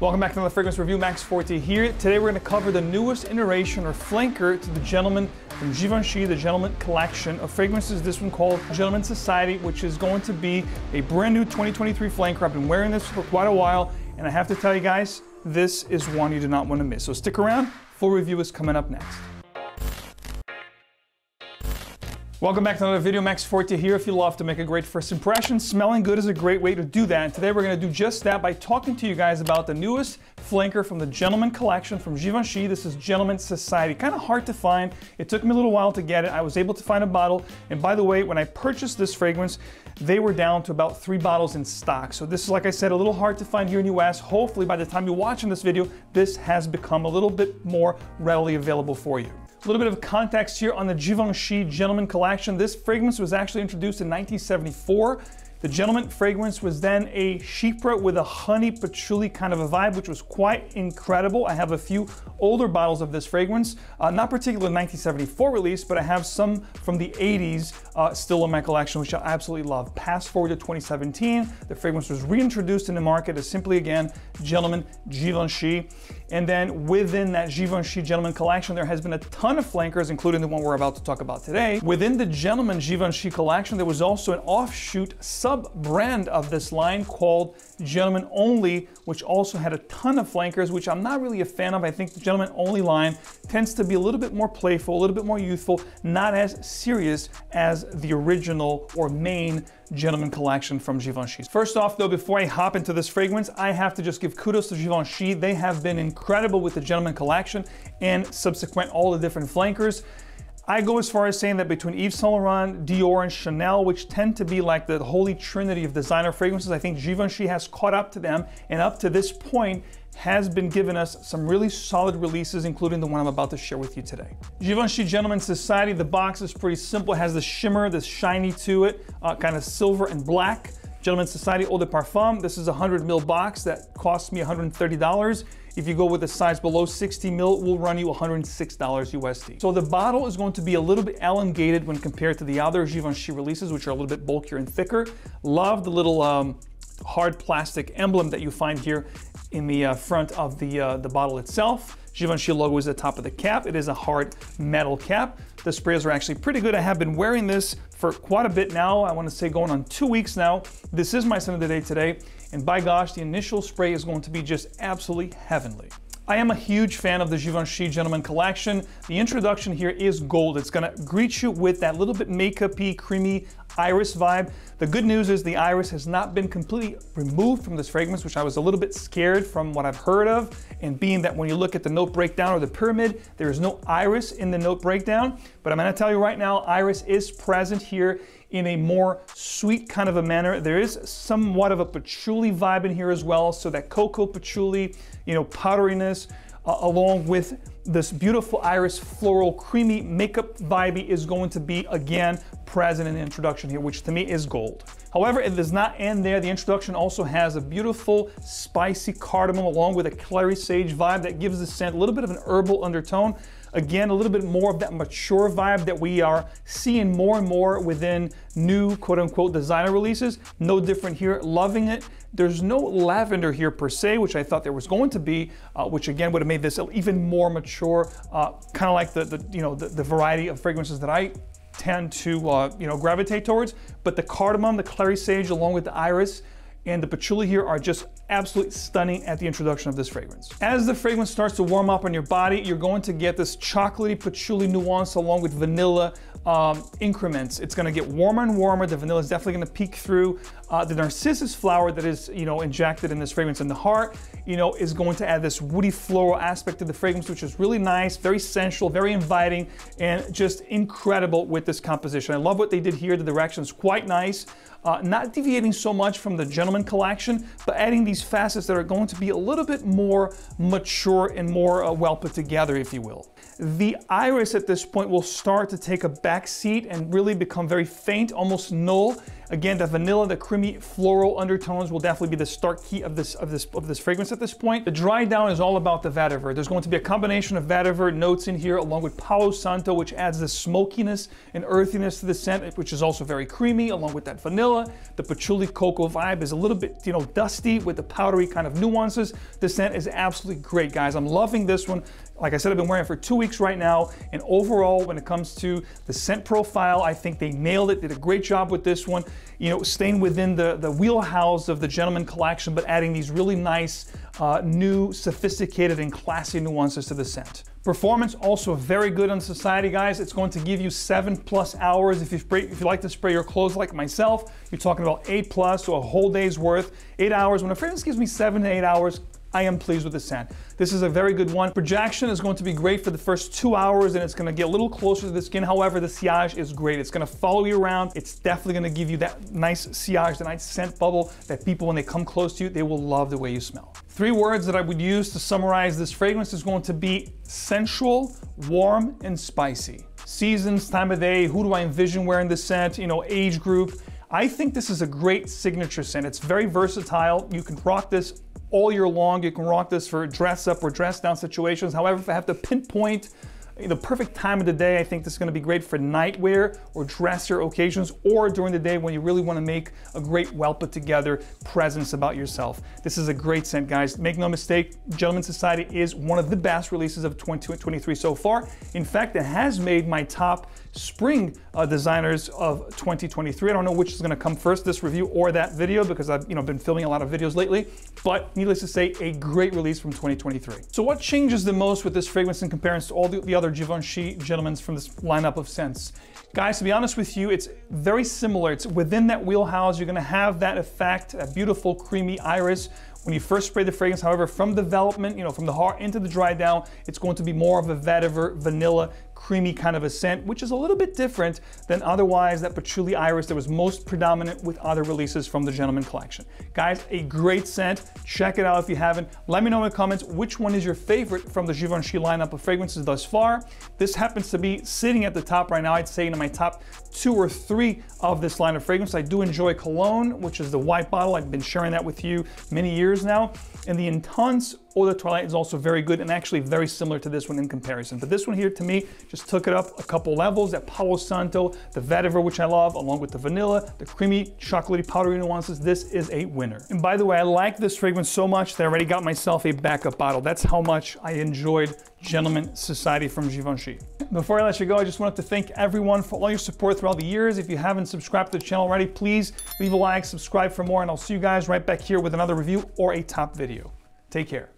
Welcome back to another fragrance review. Forti here. Today we're going to cover the newest iteration or flanker to the Gentleman from Givenchy, the Gentleman collection of fragrances. This one called Gentleman Society, which is going to be a brand new 2023 flanker. I've been wearing this for quite a while, and I have to tell you guys, this is one you do not want to miss. So stick around. Full review is coming up next. Welcome back to another video. Forti here. If you love to make a great first impression, smelling good is a great way to do that. And today we're going to do just that by talking to you guys about the newest flanker from the Gentleman collection from Givenchy. This is Gentleman Society. Kind of hard to find. It took me a little while to get it. I was able to find a bottle. And by the way, when I purchased this fragrance, they were down to about 3 bottles in stock. So this is, like I said, a little hard to find here in the US. Hopefully by the time you're watching this video, this has become a little bit more readily available for you. A little bit of context here on the Givenchy Gentleman collection. This fragrance was actually introduced in 1974. The Gentleman fragrance was then a chypre with a honey patchouli kind of a vibe, which was quite incredible. I have a few older bottles of this fragrance, not particularly 1974 release, but I have some from the 80s still in my collection, which I absolutely love. Fast forward to 2017, the fragrance was reintroduced in the market as simply, again, Gentleman Givenchy. And then within that Givenchy Gentleman collection, there has been a ton of flankers, including the one we're about to talk about today. Within the Gentleman Givenchy collection, there was also an offshoot sub-brand of this line called Gentleman Only, which also had a ton of flankers, which I'm not really a fan of. I think the Gentleman Only line tends to be a little bit more playful, a little bit more youthful, not as serious as the original or main Gentleman collection from Givenchy. First off though, before I hop into this fragrance, I have to just give kudos to Givenchy. They have been incredible with the Gentleman collection and subsequent all the different flankers. I go as far as saying that between Yves Saint Laurent, Dior, and Chanel, which tend to be like the holy trinity of designer fragrances, I think Givenchy has caught up to them, and up to this point has been giving us some really solid releases, including the one I'm about to share with you today. Givenchy Gentleman Society, the box is pretty simple. It has the shimmer, this shiny to it, kind of silver and black. Gentleman Society Eau de Parfum, this is a 100 ml box that cost me $130. If you go with a size below 60 ml, it will run you $106 USD. So the bottle is going to be a little bit elongated when compared to the other Givenchy releases, which are a little bit bulkier and thicker. Love the little hard plastic emblem that you find here in the front of the bottle itself. Givenchy logo is at the top of the cap. It is a hard metal cap. The sprays are actually pretty good. I have been wearing this for quite a bit now. I want to say going on 2 weeks now. This is my scent of the day today. And by gosh, the initial spray is going to be just absolutely heavenly. I am a huge fan of the Givenchy Gentleman collection. The introduction here is gold. It's gonna greet you with that little bit makeup-y, creamy iris vibe. The good news is the iris has not been completely removed from this fragrance, which I was a little bit scared from what I've heard of, and being that when you look at the note breakdown or the pyramid, there is no iris in the note breakdown. But I'm gonna tell you right now, iris is present here in a more sweet kind of a manner. There is somewhat of a patchouli vibe in here as well, so that cocoa patchouli, powderiness, along with this beautiful iris floral creamy makeup vibe is going to be again present in the introduction here, which to me is gold. However, it does not end there. The introduction also has a beautiful spicy cardamom along with a clary sage vibe that gives the scent a little bit of an herbal undertone. Again, a little bit more of that mature vibe that we are seeing more and more within new quote-unquote designer releases. No different here, loving it. There's no lavender here per se, which I thought there was going to be, which again would have made this even more mature, kind of like the variety of fragrances that I tend to gravitate towards. But the cardamom, the clary sage, along with the iris, and the patchouli here are just absolutely stunning at the introduction of this fragrance. As the fragrance starts to warm up on your body, you're going to get this chocolatey patchouli nuance along with vanilla increments. It's going to get warmer and warmer. The vanilla is definitely going to peek through. The narcissus flower that is injected in this fragrance in the heart is going to add this woody floral aspect to the fragrance, which is really nice, very sensual, very inviting, and just incredible with this composition. I love what they did here. The direction is quite nice. Not deviating so much from the Gentleman collection, but adding these facets that are going to be a little bit more mature and more well put together, if you will. The iris at this point will start to take a back seat and really become very faint, almost null, Again, the vanilla, the creamy floral undertones will definitely be the start key of this fragrance at this point. The Drydown is all about the 𝗿𝗏𝗏. There's going to be a combination of 𝗿𝗏𝗏 notes in here, along with Palo Santo, which adds the smokiness and earthiness to the scent, which is also very creamy, along with that vanilla. The patchouli cocoa vibe is a little bit, you know, dusty with the powdery kind of nuances. The scent is absolutely great, guys. I'm loving this one. Like I said, I've been wearing it for 2 weeks right now, and overall, when it comes to the scent profile, I think they nailed it, did a great job with this one, you know, staying within the wheelhouse of the Gentleman collection, but adding these really nice, new, sophisticated, and classy nuances to the scent. Performance also very good on Society, guys. It's going to give you 7+ hours. If you like to spray your clothes like myself, you're talking about 8+, so a whole day's worth. 8 hours. When a fragrance gives me 7 to 8 hours, I am pleased with the scent. This is a very good one. Projection is going to be great for the first 2 hours, and it's going to get a little closer to the skin. However, the sillage is great. It's going to follow you around. It's definitely going to give you that nice sillage, the nice scent bubble that people, when they come close to you, they will love the way you smell. 3 words that I would use to summarize this fragrance is going to be sensual, warm, and spicy. Seasons, time of day, who do I envision wearing this scent, you know, age group. I think this is a great signature scent. It's very versatile. You can rock this all year long. You can rock this for dress up or dress down situations. However, if I have to pinpoint the perfect time of the day, I think this is going to be great for night wear or dresser occasions, or during the day when you really want to make a great, well put together presence about yourself. This is a great scent, guys. Make no mistake, Gentleman Society is one of the best releases of 2023 so far. In fact, it has made my top spring designers of 2023. I don't know which is going to come first, this review or that video, because I've been filming a lot of videos lately. But needless to say, a great release from 2023. So what changes the most with this fragrance in comparison to all the other Givenchy Gentlemen's from this lineup of scents? Guys, to be honest with you, it's very similar. It's within that wheelhouse. You're going to have that effect, that beautiful creamy iris when you first spray the fragrance. However, from development, from the heart into the Drydown, it's going to be more of a 𝗿𝗏𝗏, vanilla, creamy kind of a scent, which is a little bit different than otherwise that patchouli iris that was most predominant with other releases from the Gentleman collection. Guys, a great scent. Check it out if you haven't. Let me know in the comments which one is your favorite from the Givenchy lineup of fragrances thus far. This happens to be sitting at the top right now. I'd say in my top 2 or 3 of this line of fragrance. I do enjoy Cologne, which is the white bottle. I've been sharing that with you many years now. And the Intense Eau de Toilette is also very good and actually very similar to this one in comparison. But this one here, to me, just took it up a couple levels. That Palo Santo, the 𝗿𝗏𝗏, which I love, along with the vanilla, the creamy, chocolatey, powdery nuances. This is a winner. And by the way, I like this fragrance so much that I already got myself a backup bottle. That's how much I enjoyed Gentleman Society from Givenchy. Before I let you go, I just wanted to thank everyone for all your support throughout the years. If you haven't subscribed to the channel already, please leave a like, subscribe for more, and I'll see you guys right back here with another review or a top video. Take care.